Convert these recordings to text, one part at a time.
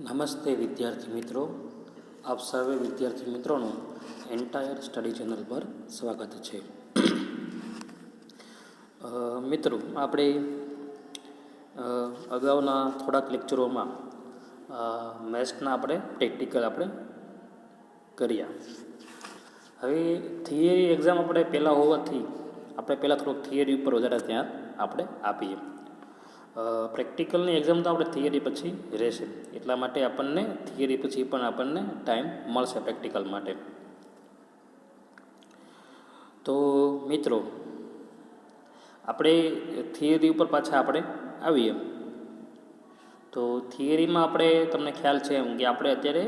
નમસ્તે વિદ્યાર્થી મિત્રો, આપ સર્વે વિદ્યાર્થી મિત્રોનું એન્ટાયર સ્ટડી ચેનલ પર સ્વાગત છે. મિત્રો, આપણે અગાઉના થોડાક લેક્ચરોમાં મેથ્સના આપણે પ્રેક્ટિકલ કર્યા. હવે થિયરી એક્ઝામ આપણે પહેલાં હોવાથી આપણે પહેલાં થોડુંક થિયરી ઉપર વધારે ત્યાં આપણે આપીએ. પ્રેક્ટિકલની એક્ઝામ તો આપણે થિયરી પછી રહેશે, એટલા માટે આપણને થિયરી પછી પણ આપણને ટાઈમ મળશે પ્રેક્ટિકલ માટે. તો મિત્રો, આપણે થિયરી ઉપર પાછા આપણે આવીએ. તો થિયરીમાં આપણે તમને ખ્યાલ છે એમ કે આપણે અત્યારે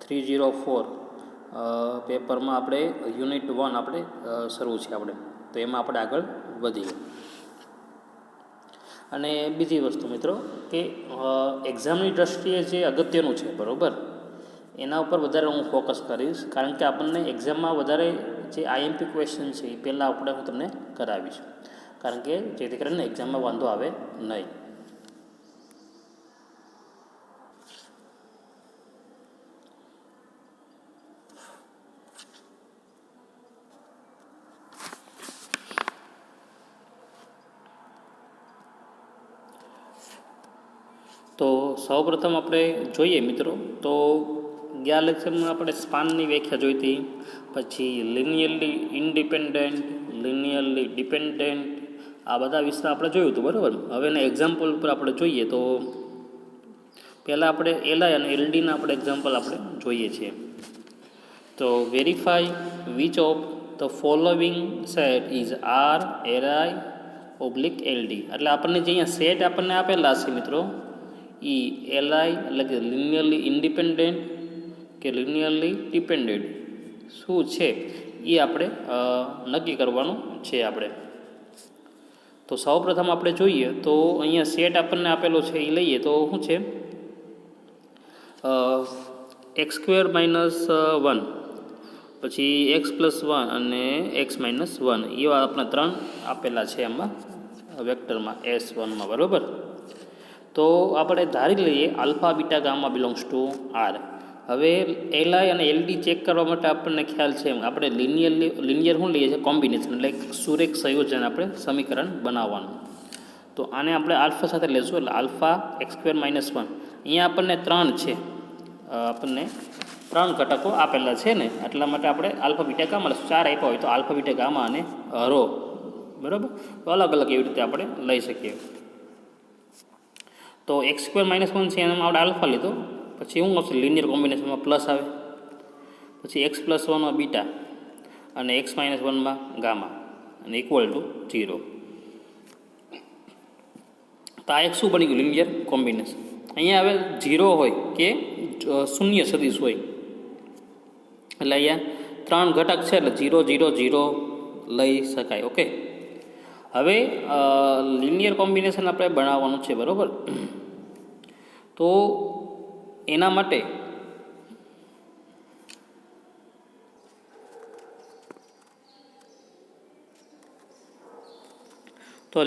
304 પેપરમાં આપણે યુનિટ 1 આપણે શરૂ છે આપણે, તો એમાં આપણે આગળ વધીએ. અને બીજી વસ્તુ મિત્રો કે એક્ઝામની દ્રષ્ટિએ જે અગત્યનું છે બરાબર, એના ઉપર વધારે હું ફોકસ કરીશ, કારણ કે આપણને એક્ઝામમાં વધારે જે આઈએમપી ક્વેશ્ચન છે એ પહેલાં હું તમને કરાવીશ, કારણ કે જેથી કરીને એક્ઝામમાં વાંધો આવે નહીં. તો સૌપ્રથમ આપણે જોઈએ મિત્રો, તો ગયા લેક્ચરમાં આપણે સ્પાનની વ્યાખ્યા જોઈ હતી, પછી લિનિયરલી ઇન્ડિપેન્ડન્ટ, લિનિયરલી ડિપેન્ડન્ટ, આ બધા વિશે આપણે જોયું હતું બરાબર. હવે એના એક્ઝામ્પલ ઉપર આપણે જોઈએ. તો પહેલાં આપણે એલઆઈ અને એલડીના આપણે એક્ઝામ્પલ આપણે જોઈએ છીએ. તો verify which of the following set is are LI oblique LD. એટલે આપણને જે અહીંયા સેટ આપણને આપેલા છે મિત્રો, એ એલઆઈ એટલે કે લિનિયરલી ઇન્ડિપેન્ડન્ટ કે લિનિયરલી ડિપેન્ડન્ટ શું છે એ આપણે નક્કી કરવાનું છે આપણે. તો સૌપ્રથમ આપણે જોઈએ તો અહીંયા સેટ આપણને આપેલો છે એ લઈએ તો શું છે, x² - 1, પછી x+1 અને x-1 એવા આપણે 3 આપેલા છે એમાં વેક્ટરમાં S1માં બરાબર. તો આપણે ધારી લઈએ alpha beta gamma belongs to R. હવે એલઆઈ અને એલડી ચેક કરવા માટે આપણને ખ્યાલ છે એમ આપણે લિનિયર શું લઈએ છીએ, કોમ્બિનેશન, એટલે સુરેખ સંયોજન આપણે સમીકરણ બનાવવાનું. તો આને આપણે આલ્ફા સાથે લેશું, એટલે આલ્ફા x² - 1. અહીંયા આપણને 3 છે, આપણને 3 ઘટકો આપેલા છે ને, એટલા માટે આપણે આલ્ફા બીટા ગામા લેશું. 4 આપ્યા હોય તો આલ્ફા બીટા ગામા અને રો બરાબર, તો અલગ અલગ એવી રીતે આપણે લઈ શકીએ. તો x² - 1 છે એનામાં આપણે આલ્ફા લીધો, પછી શું આવશે લિનિયર કોમ્બિનેશનમાં પ્લસ આવે, પછી x+1માં બીટા અને x-1માં ગામા અને ઇક્વલ ટુ 0. તો આ એક શું બની ગયું, લિનિયર કોમ્બિનેશન. અહીંયા હવે 0 હોય કે શૂન્ય સદીશ હોય, એટલે અહીંયા 3 ઘટક છે એટલે 0 0 0 લઈ શકાય. ઓકે, હવે લિનિયર કોમ્બિનેશન આપણે બનાવવાનું છે બરાબર. તો એના માટે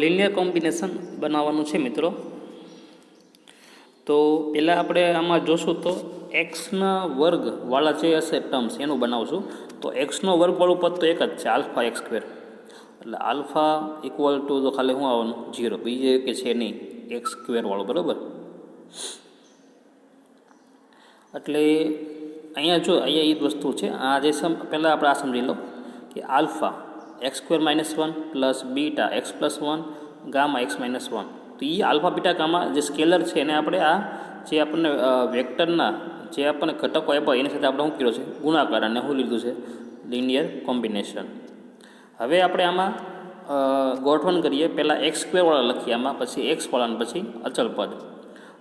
લિનિયર કોમ્બિનેશન બનાવવાનું છે મિત્રો. તો પહેલાં આપણે આમાં જોશું તો એક્સના વર્ગવાળા જે હશે ટર્મ્સ એનું બનાવશું. તો એક્સનો વર્ગવાળું પદ તો એક જ છે, આલ્ફા x², એટલે આલ્ફા ઇક્વલ ટુ તો ખાલી શું આવવાનું 0, બીજે કે છે નહીં x² વાળું બરાબર. એટલે અહીંયા જો અહીંયા એ જ વસ્તુ છે. આ જે પહેલાં આપણે આ સમજી લો કે alpha x² - 1 plus beta x+1 gamma x-1. તો એ આલ્ફા બીટા ગામા જે સ્કેલર છે એને આપણે આ જે આપણને વેક્ટરના જે આપણને ઘટકો આપ્યા એની સાથે આપણે શું કર્યો છે, ગુણાકાર, અને શું લીધું છે, લિનિયર કોમ્બિનેશન. હવે આપણે આમાં ગોઠવણ કરીએ. પહેલાં x² વાળા લખીએ આમાં, પછી x વાળા, પછી અચલ પદ.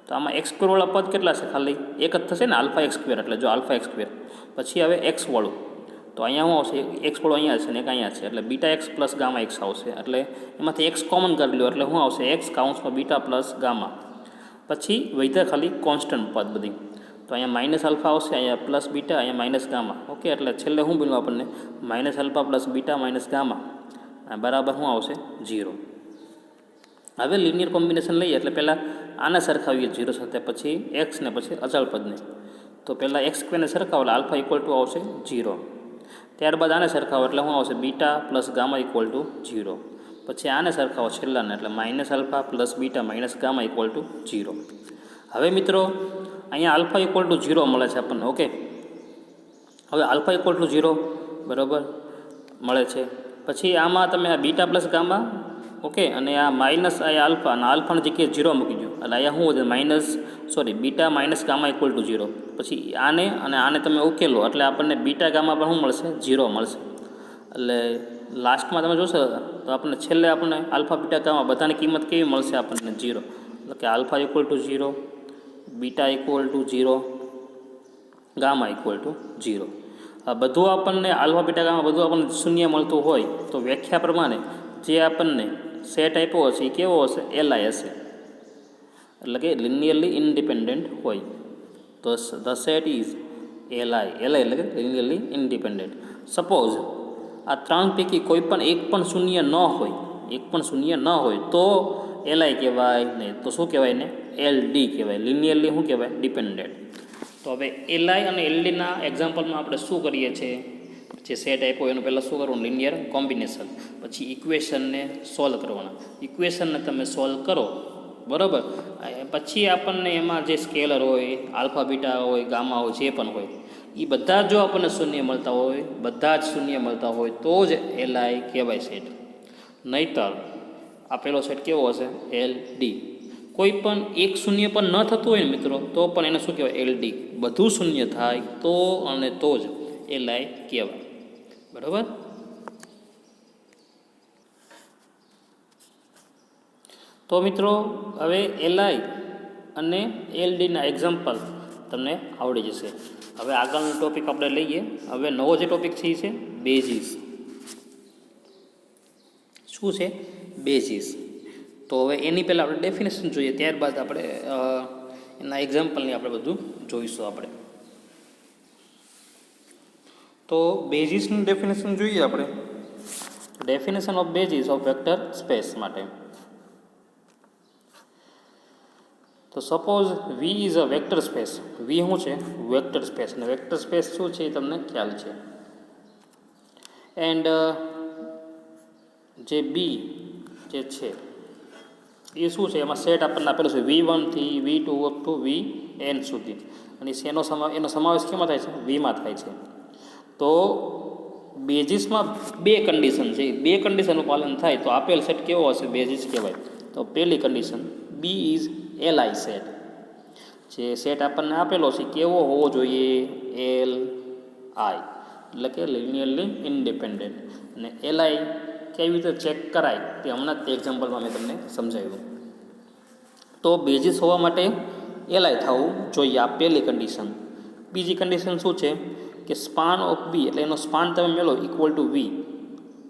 તો આમાં x² વાળા પદ કેટલા છે, ખાલી એક જ થશે ને, આલ્ફા x², એટલે જો આલ્ફા x². પછી હવે x વાળું, તો અહીંયા શું આવશે, x વાળું અહીંયા છે ને એક અહીંયા છે, એટલે beta x plus gamma x આવશે. એટલે એમાંથી x કોમન કરી લો એટલે શું આવશે, x કાઉન્સમાં બીટા પ્લસ ગામા. પછી વૈધા ખાલી કોન્સ્ટન્ટ પદ બધી, તો અહીંયા માઇનસ આલ્ફા આવશે, અહીંયા પ્લસ બીટા, અહીંયા માઇનસ ગામા. ઓકે, એટલે છેલ્લે શું બન્યું આપણને, minus alpha plus beta minus gamma બરાબર શું આવશે 0. હવે લિનિયર કોમ્બિનેશન લઈએ એટલે પહેલાં આને સરખાવીએ 0 સાથે, પછી એક્સ ને પછી અચળ પદને. તો પહેલાં એક્સ સ્ક્વેરને સરખાવો એટલે આલ્ફા ઇક્વલ ટુ આવશે 0. ત્યારબાદ આને સરખાવો એટલે શું આવશે beta plus gamma equal to 0. પછી આને સરખાવો છેલ્લાને એટલે minus alpha plus beta minus gamma equal to 0. હવે મિત્રો અહીંયા આલ્ફા ઇક્વલ ટુ 0 મળે છે આપણને. ઓકે, હવે આલ્ફા ઇક્વલ ટુ 0 બરાબર મળે છે. પછી આમાં તમે આ બીટા પ્લસ ગામા, ઓકે, અને આ માઇનસ આ આલ્ફા અને આલ્ફાની જગ્યાએ 0 મૂકી દો એટલે અહીંયા શું વધે beta minus gamma equal to 0. પછી આને અને આને તમે ઉકેલો એટલે આપણને બીટા ગામા પણ શું મળશે 0 મળશે. એટલે લાસ્ટમાં તમે જોશો તો આપણને છેલ્લે આપણને આલ્ફા બીટા ગામા બધાની કિંમત કેવી મળશે આપણને 0. એટલે કે alpha equal to 0, beta equal to 0, gamma equal to 0. આ બધું આપણને આલ્ફા બીટા ગામા બધું આપણને શૂન્ય મળતું હોય તો વ્યાખ્યા પ્રમાણે જે આપણને સેટ આપ્યો હશે એ કેવો હશે? એલઆઈ હશે, એટલે કે લિનિયરલી ઇન્ડિપેન્ડન્ટ હોય. તો the set is LI. LI એટલે કે લિનિયરલી ઇન્ડિપેન્ડન્ટ. સપોઝ આ ત્રણ પૈકી કોઈ પણ એક પણ શૂન્ય ન હોય તો એલઆઈ કહેવાય નહીં, તો શું કહેવાય ને? એલડી કહેવાય. લિનિયરલી શું કહેવાય? ડિપેન્ડન્ટ. તો હવે એલઆઈ અને એલડીના એક્ઝામ્પલમાં આપણે શું કરીએ છીએ? જે સેટ આપ્યો એનું પહેલાં શું કરવાનું? Linear combination. પછી ઇક્વેશનને સોલ્વ કરવાના. ઇક્વેશનને તમે સોલ્વ કરો બરાબર, પછી આપણને એમાં જે સ્કેલર હોય, આલ્ફા બીટા હોય, ગામા હોય, જે પણ હોય એ બધા જો આપણને શૂન્ય મળતા હોય, બધા જ શૂન્ય મળતા હોય તો જ એલઆઈ કહેવાય સેટ. નહીતર આ પેલો સેટ કેવો હશે? એલડી. કોઈ પણ એક શૂન્ય પણ ન થતું હોય ને મિત્રો તો પણ એને શું કહેવાય? એલડી. બધું શૂન્ય થાય તો અને તો જ એલઆઈ કહેવાય. બરાબર. તો મિત્રો હવે એલઆઈ અને એલડીના એક્ઝામ્પલ તમને આવડી જશે. હવે આગળનો ટોપિક આપણે લઈએ. હવે નવો જે ટોપિક છે એ છે બેઝિસ. શું છે? બેઝિસ. તો હવે એની પહેલાં આપણે ડેફિનેશન જોઈએ, ત્યારબાદ આપણે એના એક્ઝામ્પલની આપણે બધું જોઈશું આપણે. તો બેઝિસનું ડેફિનેશન જોઈએ આપણે. Definition of basis of vector space માટે. તો suppose V is a vector space. V શું છે? Vector space. અને વેક્ટર સ્પેસ શું છે એ તમને ખ્યાલ છે. એન્ડ જે બી જે છે એ શું છે? એમાં સેટ આપણને આપેલો છે V1 થી V2 અપ ટુ Vn સુધી. અને એનો સમાવેશ કેમાં થાય છે? વીમાં થાય છે. તો બેઝિસમાં બે કન્ડિશન છે. બે કન્ડિશનનું પાલન થાય તો આપેલ સેટ કેવો હશે? બેઝિસ કહેવાય. તો પહેલી condition B is LI set. જે સેટ આપણને આપેલો છે કેવો હોવો જોઈએ? એલ આઈ, એટલે કે લિનિયરલી ઇન્ડિપેન્ડન્ટ. અને એલઆઈ કેવી રીતે ચેક કરાય તે હમણાં જ તે એક્ઝામ્પલમાં મેં તમને સમજાવ્યું. તો બેઝિસ હોવા માટે એલઆઈ થવું જોઈએ, આ પહેલી કન્ડિશન. બીજી કન્ડિશન શું છે? કે સ્પાન ઓફ બી, એટલે એનો સ્પાન તમે મેળવો ઇક્વલ ટુ વી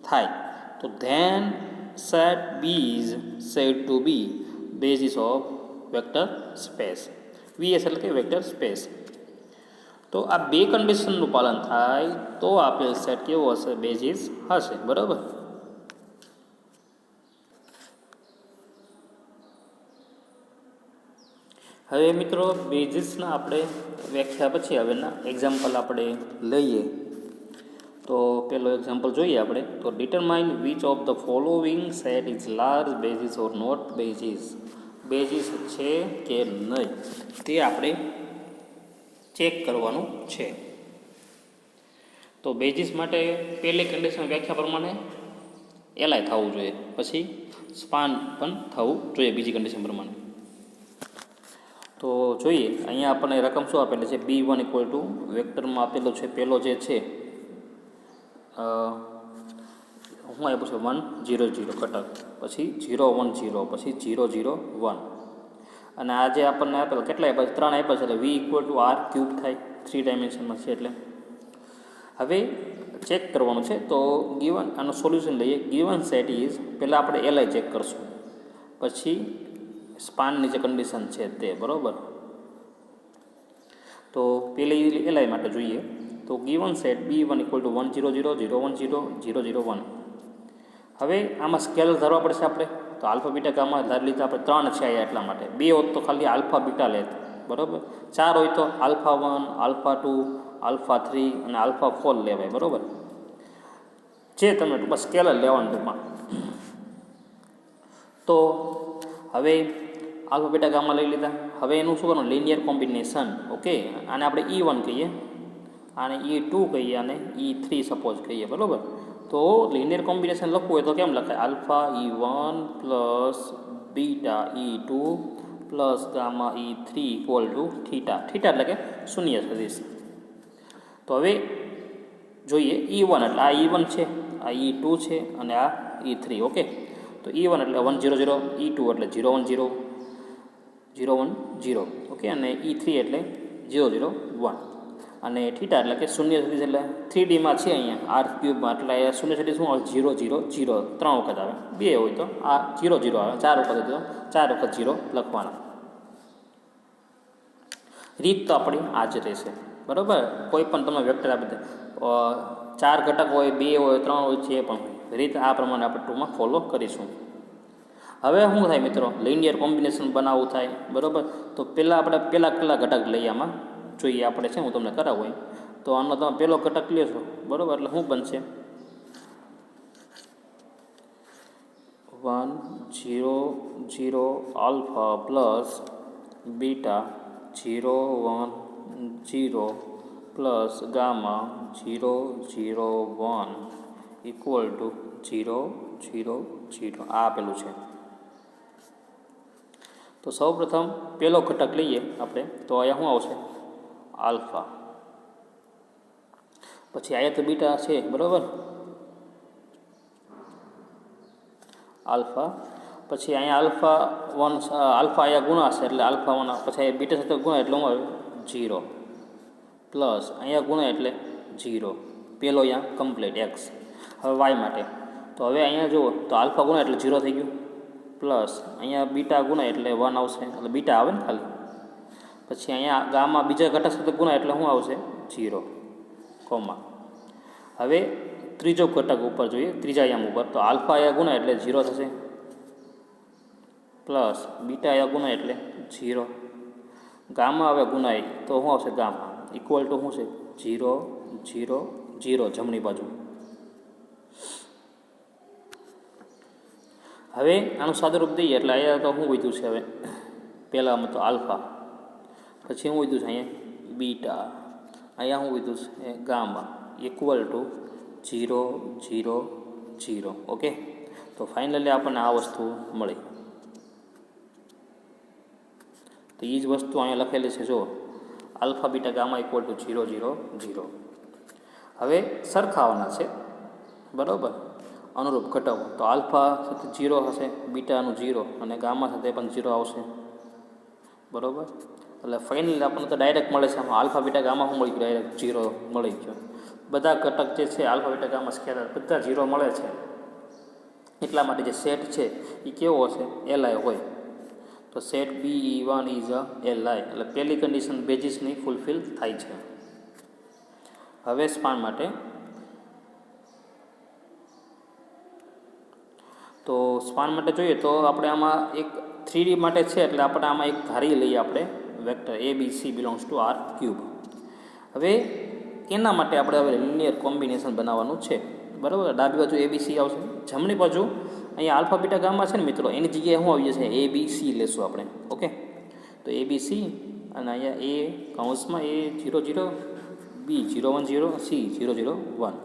થાય તો then set B is said to be basis of vector space. VS એટલે કે વેક્ટર સ્પેસ. તો આ બે કન્ડિશનનું પાલન થાય તો આપેલ સેટ કેવો હશે? બેઝિસ હશે. બરાબર. હવે મિત્રો બેઝિસના આપણે વ્યાખ્યા પછી હવેના એક્ઝામ્પલ આપણે લઈએ. તો પેલો એક્ઝામ્પલ જોઈએ આપણે. તો determine which of the following set is large basis or not basis. Basis છે કે નહીં તે આપણે ચેક કરવાનું છે. તો બેઝિસ માટે પહેલી કન્ડિશન વ્યાખ્યા પ્રમાણે એલઆઈ થવું જોઈએ, પછી સ્પાન પણ થવું જોઈએ બીજી કન્ડિશન પ્રમાણે. તો જોઈએ અહીંયા આપણને રકમ શું આપેલી છે? B1 ઇક્વલ ટુ વેક્ટરમાં આપેલો છે પહેલો જે છે હું આપ્યું છે 1 0 0 ઘટક, પછી 0 1 0, પછી 0 0 1. અને આ જે આપણને આપેલો કેટલા આપ્યા છે? 3 આપ્યા છે. એટલે V equal to R cube થાય, 3 ડાયમેન્શનમાં છે. એટલે હવે ચેક કરવાનું છે. તો ગિવન આનું સોલ્યુશન લઈએ. ગિવન સેટ ઇઝ, પહેલાં આપણે એલઆઈ ચેક કરશું, પછી સ્પાનની જે કન્ડિશન છે તે. બરાબર. તો પેલી એલઆઈ માટે જોઈએ. તો given set B1 equal to 1 0 0 0 1 0 0 0 1. હવે આમાં સ્કેલર ધરવા પડશે આપણે. તો આલ્ફા બીટા ગામા ધારી લીધા આપણે 3 છે અહીંયા એટલા માટે. 2 હોત તો ખાલી આલ્ફા બીટા લેત, બરાબર. 4 હોય તો આલ્ફા 1, આલ્ફા 2, આલ્ફા 3 અને આલ્ફા 4 લેવાય, બરાબર. જે તમે બસ સ્કેલર લેવાનું ટૂંકમાં. તો હવે આલ્ફા બીટા ગામા લઈ લીધા. હવે એનું શું કરવાનું? Linear combination. ઓકે, આને આપણે E1 કહીએ, આને E2 કહીએ, અને E3 સપોઝ કહીએ, બરાબર. તો લિનિયર કોમ્બિનેશન લખવું હોય તો કેમ લખાય? Alpha E1 plus beta E2 plus gamma E3 equal to theta. Theta એટલે કે શૂન્ય સદિશ. તો હવે જોઈએ E1 એટલે આ E1 છે, આ E2 છે અને આ E3. ઓકે, તો E1 એટલે 1 0 0, E2 એટલે 0 1 0, 0 1 0. ઓકે, અને E3 એટલે 0 0 1. અને થીટા એટલે કે શૂન્ય સદિશ એટલે 3Dમાં છે અહીંયા આર ક્યુબમાં, એટલે શૂન્ય સદિશ શું આવે? 0 0 0 3 વખત આવે. 2 હોય તો આ 0 0 આવે, 4 વખત હોય તો 4 વખત 0 લખવાના. રીત તો આપણી આ જ રહેશે, બરાબર. કોઈ પણ તમે વેક્ટર આપી દે, 4 ઘટક હોય, 2 હોય, 3 હોય, જે પણ હોય, રીત આ પ્રમાણે આપણે ટૂંકમાં ફોલો કરીશું. હવે શું થાય મિત્રો? લિનિયર કોમ્બિનેશન બનાવવું થાય, બરાબર. તો પહેલાં આપણે કેટલા ઘટક લઈએ આમાં જોઈએ આપણે છે, હું તમને કરાવું. તો આનો તમે પહેલો ઘટક લેશો, બરાબર, એટલે શું બનશે? 1 0 0 alpha plus beta 0 1 0 plus gamma 0 0 1 equal to 0 0 0. આ આપેલું છે. તો સૌપ્રથમ પહેલો ઘટક લઈએ આપણે, તો અહીંયા શું આવશે? આલ્ફા. પછી અહીંયા તો બીટા છે, બરાબર, આલ્ફા. પછી અહીંયા આલ્ફા 1, આલ્ફા અહીંયા ગુણાશે એટલે આલ્ફા 1, પછી અહીંયા બીટા સાથે ગુણા એટલે હું આવે 0 પ્લસ અહીંયા ગુણા એટલે 0. પહેલો અહીંયા કમ્પ્લીટ એક્સ. હવે વાય માટે તો હવે અહીંયા જુઓ તો આલ્ફા ગુણા એટલે 0 થઈ ગયું, પ્લસ અહીંયા બીટા ગુણા એટલે 1 આવશે, એટલે બીટા આવે ને ખાલી. પછી અહીંયા ગામમાં બીજા ઘટક સાથે ગુણા એટલે શું આવશે? 0, કોમા. હવે ત્રીજો ઘટક ઉપર જોઈએ, ત્રીજા યામ ઉપર, તો આલ્ફા અહીંયા ગુણા એટલે 0 થશે, પ્લસ બીટા અહીંયા ગુણા એટલે 0. ગામા હવે ગુણાય તો શું આવશે? ગામા ઇક્વલ ટુ શું છે? 0 0 0 જમણી બાજુ. હવે આનું સાદુરૂપ દઈએ એટલે અહીંયા તો શું વધ્યું છે? હવે પહેલાંમાં તો આલ્ફા, પછી શું વધ્યું છે? અહીંયા બીટા, અહીંયા શું વધ્યું છે? Gamma equal to 0 0 0. ઓકે, તો ફાઇનલી આપણને આ વસ્તુ મળી. તો એ જ વસ્તુ અહીંયા લખેલી છે, જો alpha beta gamma equal to 0 0 0. હવે સરખાવાના છે, બરાબર, અનુરૂપ ઘટકો. તો આલ્ફા સાથે 0 હશે, બીટાનું 0 અને ગામા સાથે પણ 0 આવશે, બરાબર. એટલે ફાઇનલી આપણને તો ડાયરેક્ટ મળે છે આમાં આલ્ફા બીટા ગામા શું મળી ગયું? ડાયરેક્ટ 0 મળી ગયો. બધા ઘટક જે છે આલ્ફા બીટા ગામા સ્કેલર બધા 0 મળે છે. એટલા માટે જે સેટ છે એ કેવો હશે? LI હોય. તો set BE1 is a LI, એટલે પહેલી કન્ડિશન બેઝિસની ફૂલફિલ થાય છે. હવે સ્પાન માટે તો સ્પાન માટે જોઈએ તો આપણે આમાં એક 3D માટે છે, એટલે આપણે આમાં એક ધારી લઈએ આપણે vector ABC belongs to R cube. હવે એના માટે આપણે હવે લિનિયર કોમ્બિનેશન બનાવવાનું છે, બરાબર. ડાબી બાજુ ABC આવશે, જમણી બાજુ અહીંયા આલ્ફા બીટા ગામા છે ને મિત્રો, એની જગ્યાએ શું આવી જશે? ABC લેશું આપણે. ઓકે, તો ABC અને અહીંયા A કૌંસમાં A 0 0, B 0 1 0, C 0 0 1.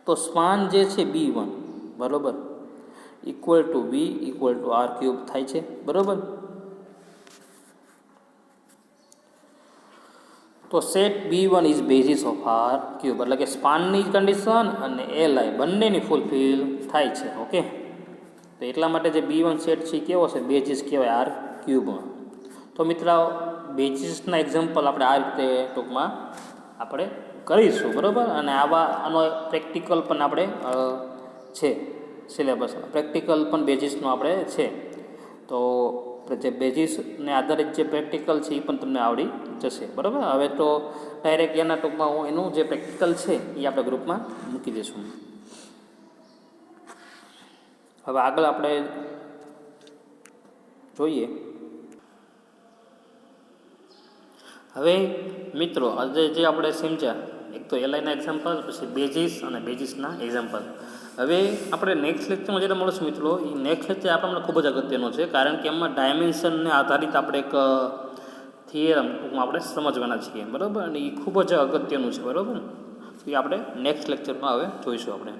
તો સ્પાન જે છે B1, બરાબર, equal to B equal to R cube થાય છે, બરાબર. તો set B1 is basis of R cube, એટલે કે સ્પાનની કન્ડિશન અને LI બંનેની ફૂલફિલ થાય છે. ઓકે, તો એટલા માટે જે B1 સેટ છે કેવો છે? બેઝિસ કહેવાય R ક્યુબમાં. તો મિત્રો બેઝિસના એક્ઝામ્પલ આપણે આ રીતે ટૂંકમાં આપણે કરીશું, બરાબર. અને આનો પ્રેક્ટિકલ પણ આપણે છે સિલેબસ, પ્રેક્ટિકલ પણ બેઝિસનો આપણે છે. તો જે બેઝિસને આધારિત જે પ્રેક્ટિકલ છે એ પણ તમને આવડી જશે, બરાબર. હવે તો ડાયરેક્ટ એના ટૂંકમાં હું એનું જે પ્રેક્ટિકલ છે એ આપણે ગ્રુપમાં મૂકી દઈશું. હવે આગળ આપણે જોઈએ. હવે મિત્રો આજે જે આપણે સમજ્યા એક તો એલઆઈના એક્ઝામ્પલ, પછી બેઝિસ અને બેઝિસના એક્ઝામ્પલ. હવે આપણે નેક્સ્ટ લેક્ચરમાં જ્યારે મળશું મિત્રો, એ નેક્સ્ટ લેક્ચર આપણને ખૂબ જ અગત્યનો છે, કારણ કે એમાં ડાયમેન્શનને આધારિત આપણે એક થિયરમ ટૂંકમાં આપણે સમજવાના છીએ, બરાબર. અને એ ખૂબ જ અગત્યનું છે, બરાબર. એ આપણે નેક્સ્ટ લેક્ચરમાં હવે જોઈશું આપણે.